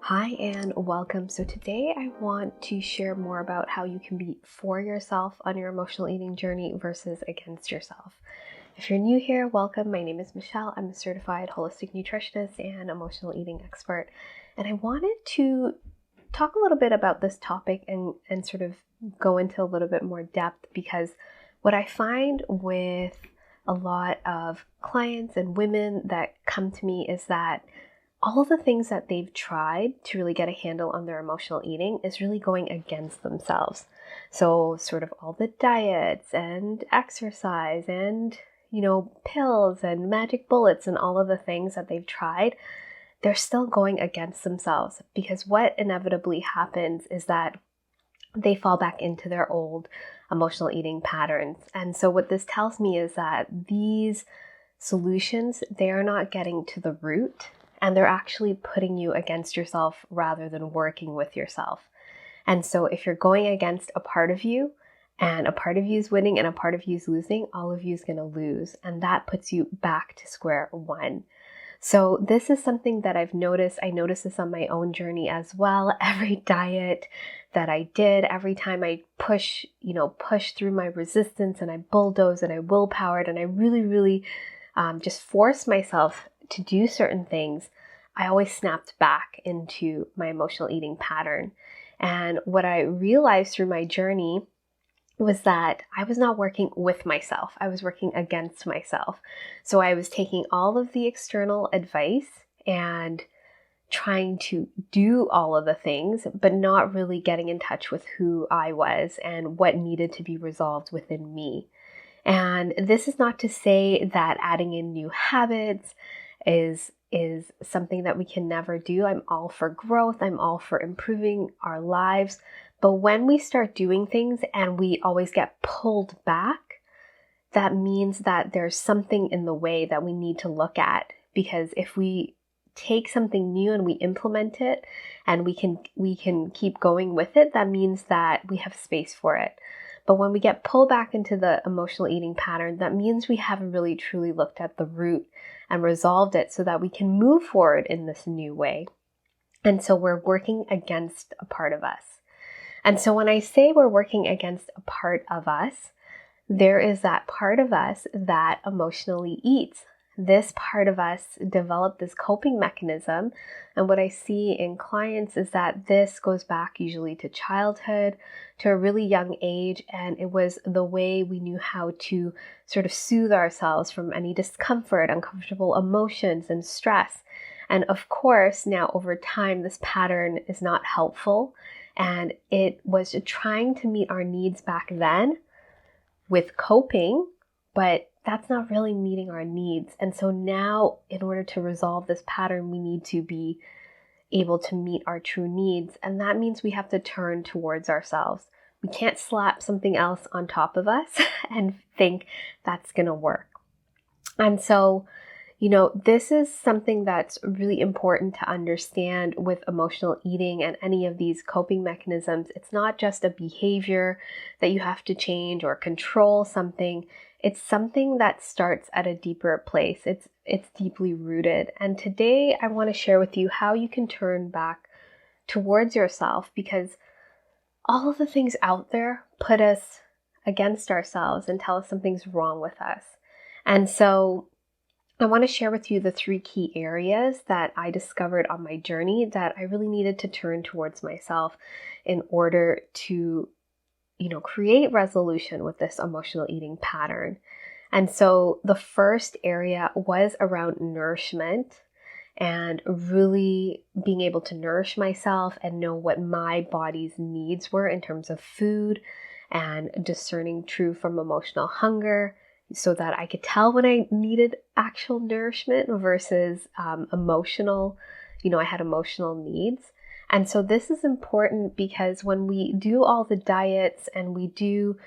Hi and welcome. So today I want to share more about how you can be for yourself on your emotional eating journey versus against yourself. If you're new here, welcome. My name is Michelle. I'm a certified holistic nutritionist and emotional eating expert. And I wanted to talk a little bit about this topic and sort of go into a little bit more depth, because what I find with a lot of clients and women that come to me is that all of the things that they've tried to really get a handle on their emotional eating is really going against themselves. So sort of all the diets and exercise and, pills and magic bullets and all of the things that they've tried, they're still going against themselves, because what inevitably happens is that they fall back into their old emotional eating patterns. And so what this tells me is that these solutions, they're not getting to the root, and they're actually putting you against yourself rather than working with yourself. And so if you're going against a part of you, and a part of you is winning and a part of you is losing, all of you is going to lose. And that puts you back to square one. So this is something that I've noticed. I noticed this on my own journey as well. Every diet that I did, every time I push through my resistance and I bulldoze and I willpowered and I really just forced myself to do certain things, I always snapped back into my emotional eating pattern. And what I realized through my journey was that I was not working with myself. I was working against myself. So I was taking all of the external advice and trying to do all of the things, but not really getting in touch with who I was and what needed to be resolved within me. And this is not to say that adding in new habits is something that we can never do. I'm all for growth. I'm all for improving our lives. But when we start doing things and we always get pulled back, that means that there's something in the way that we need to look at. Because if we take something new and we implement it and we can keep going with it, that means that we have space for it. But when we get pulled back into the emotional eating pattern, that means we haven't really truly looked at the root and resolved it so that we can move forward in this new way. And so we're working against a part of us. And so when I say we're working against a part of us, there is that part of us that emotionally eats. This part of us developed this coping mechanism. And what I see in clients is that this goes back usually to childhood, to a really young age. And it was the way we knew how to sort of soothe ourselves from any discomfort, uncomfortable emotions, and stress. And of course, now over time, this pattern is not helpful. And it was trying to meet our needs back then with coping, but that's not really meeting our needs. And so now, in order to resolve this pattern, we need to be able to meet our true needs. And that means we have to turn towards ourselves. We can't slap something else on top of us and think that's going to work. And so, this is something that's really important to understand with emotional eating and any of these coping mechanisms. It's not just a behavior that you have to change or control something. It's something that starts at a deeper place. It's deeply rooted. And today I want to share with you how you can turn back towards yourself, because all of the things out there put us against ourselves and tell us something's wrong with us. And so I want to share with you the 3 key areas that I discovered on my journey that I really needed to turn towards myself in order to, create resolution with this emotional eating pattern. And so the first area was around nourishment and really being able to nourish myself and know what my body's needs were in terms of food, and discerning true from emotional hunger, so that I could tell when I needed actual nourishment versus emotional, I had emotional needs. And so this is important, because when we do all the diets and we do,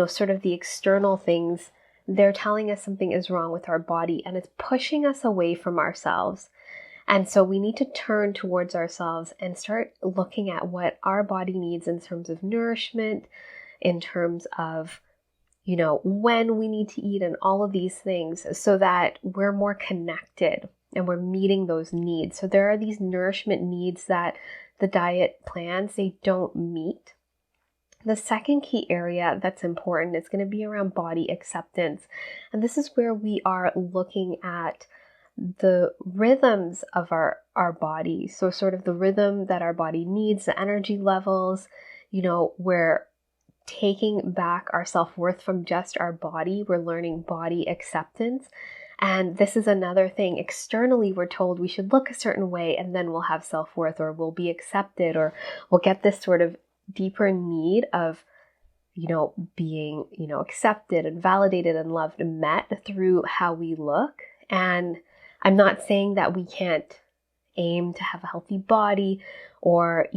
sort of the external things, they're telling us something is wrong with our body, and it's pushing us away from ourselves. And so we need to turn towards ourselves and start looking at what our body needs in terms of nourishment, in terms of when we need to eat and all of these things, so that we're more connected and we're meeting those needs. So there are these nourishment needs that the diet plans, they don't meet. The second key area that's important is going to be around body acceptance. And this is where we are looking at the rhythms of our body. So sort of the rhythm that our body needs, the energy levels, we're taking back our self-worth from just our body. We're learning body acceptance. And this is another thing. Externally, we're told we should look a certain way and then we'll have self-worth, or we'll be accepted, or we'll get this sort of deeper need of, being, accepted and validated and loved and met through how we look. And I'm not saying that we can't aim to have a healthy body or,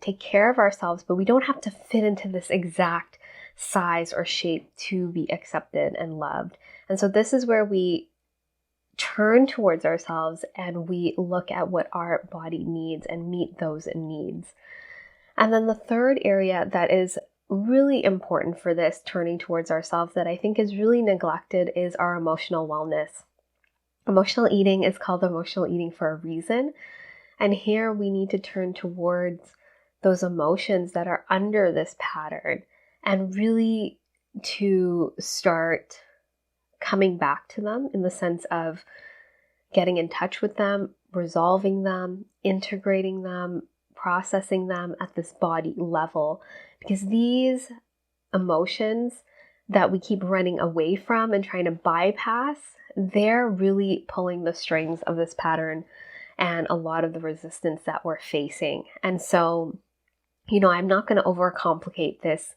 take care of ourselves, but we don't have to fit into this exact size or shape to be accepted and loved. And so this is where we turn towards ourselves and we look at what our body needs and meet those needs. And then the third area that is really important for this turning towards ourselves that I think is really neglected is our emotional wellness. Emotional eating is called emotional eating for a reason. And here we need to turn towards those emotions that are under this pattern and really to start coming back to them in the sense of getting in touch with them, resolving them, integrating them, processing them at this body level, because these emotions that we keep running away from and trying to bypass, they're really pulling the strings of this pattern and a lot of the resistance that we're facing. And so, I'm not going to overcomplicate this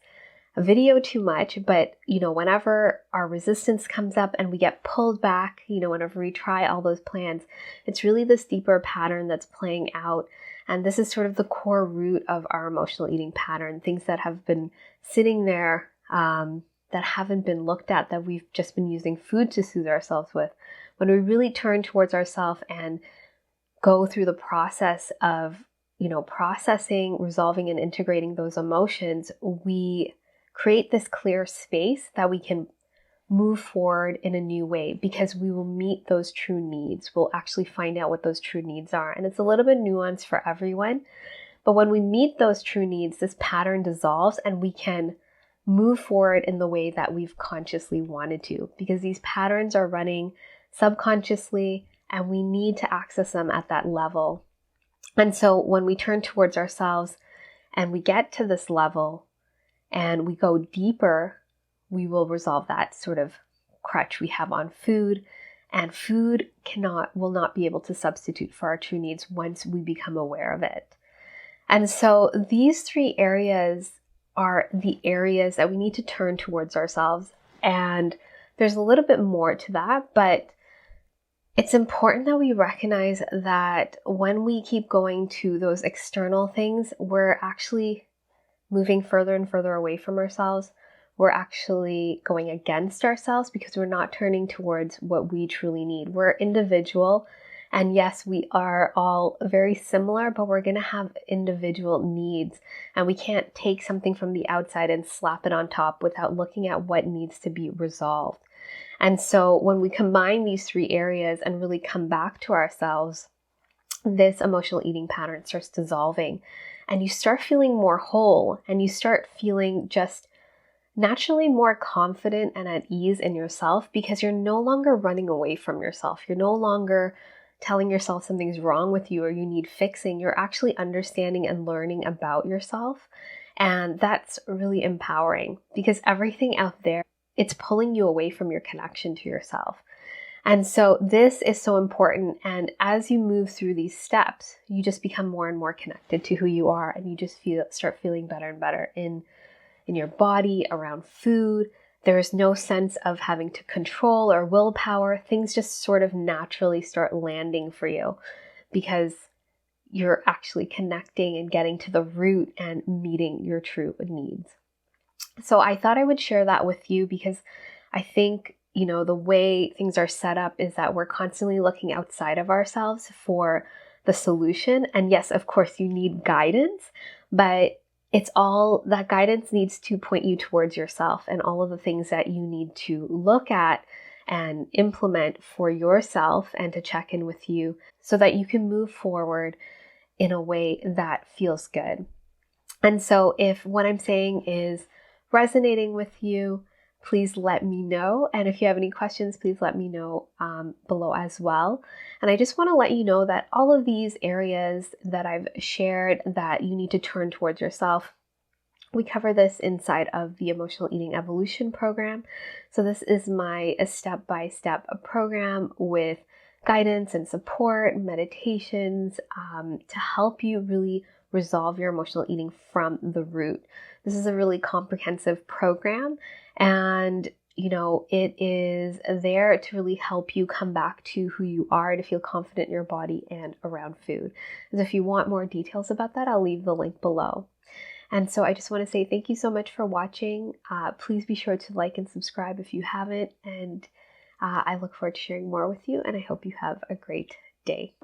video too much, but whenever our resistance comes up and we get pulled back, whenever we try all those plans, it's really this deeper pattern that's playing out. And this is sort of the core root of our emotional eating pattern, things that have been sitting there that haven't been looked at, that we've just been using food to soothe ourselves with. When we really turn towards ourselves and go through the process of, processing, resolving, and integrating those emotions, we create this clear space that we can move forward in a new way, because we will meet those true needs. We'll actually find out what those true needs are. And it's a little bit nuanced for everyone. But when we meet those true needs, this pattern dissolves and we can move forward in the way that we've consciously wanted to, because these patterns are running subconsciously and we need to access them at that level. And so when we turn towards ourselves and we get to this level and we go deeper, we will resolve that sort of crutch we have on food, and food will not be able to substitute for our true needs once we become aware of it. And so these three areas are the areas that we need to turn towards ourselves. And there's a little bit more to that, but it's important that we recognize that when we keep going to those external things, we're actually moving further and further away from ourselves. We're actually going against ourselves because we're not turning towards what we truly need. We're individual, and yes, we are all very similar, but we're going to have individual needs, and we can't take something from the outside and slap it on top without looking at what needs to be resolved. And so when we combine these three areas and really come back to ourselves, this emotional eating pattern starts dissolving, and you start feeling more whole, and you start feeling just naturally more confident and at ease in yourself, because you're no longer running away from yourself. You're no longer telling yourself something's wrong with you or you need fixing. You're actually understanding and learning about yourself. And that's really empowering, because everything out there, it's pulling you away from your connection to yourself. And so this is so important. And as you move through these steps, you just become more and more connected to who you are, and you just start feeling better and better in your body, around food. There is no sense of having to control or willpower. Things just sort of naturally start landing for you because you're actually connecting and getting to the root and meeting your true needs. So I thought I would share that with you, because I think, the way things are set up is that we're constantly looking outside of ourselves for the solution. And yes, of course, you need guidance, but it's all that guidance needs to point you towards yourself and all of the things that you need to look at and implement for yourself and to check in with you so that you can move forward in a way that feels good. And so if what I'm saying is resonating with you, please let me know. And if you have any questions, please let me know below as well. And I just want to let you know that all of these areas that I've shared that you need to turn towards yourself, we cover this inside of the Emotional Eating Evolution program. So this is my step-by-step program with guidance and support, meditations to help you really resolve your emotional eating from the root. This is a really comprehensive program, and it is there to really help you come back to who you are, to feel confident in your body and around food. And if you want more details about that, I'll leave the link below. And so I just want to say thank you so much for watching. Please be sure to like and subscribe if you haven't. And I look forward to sharing more with you, and I hope you have a great day.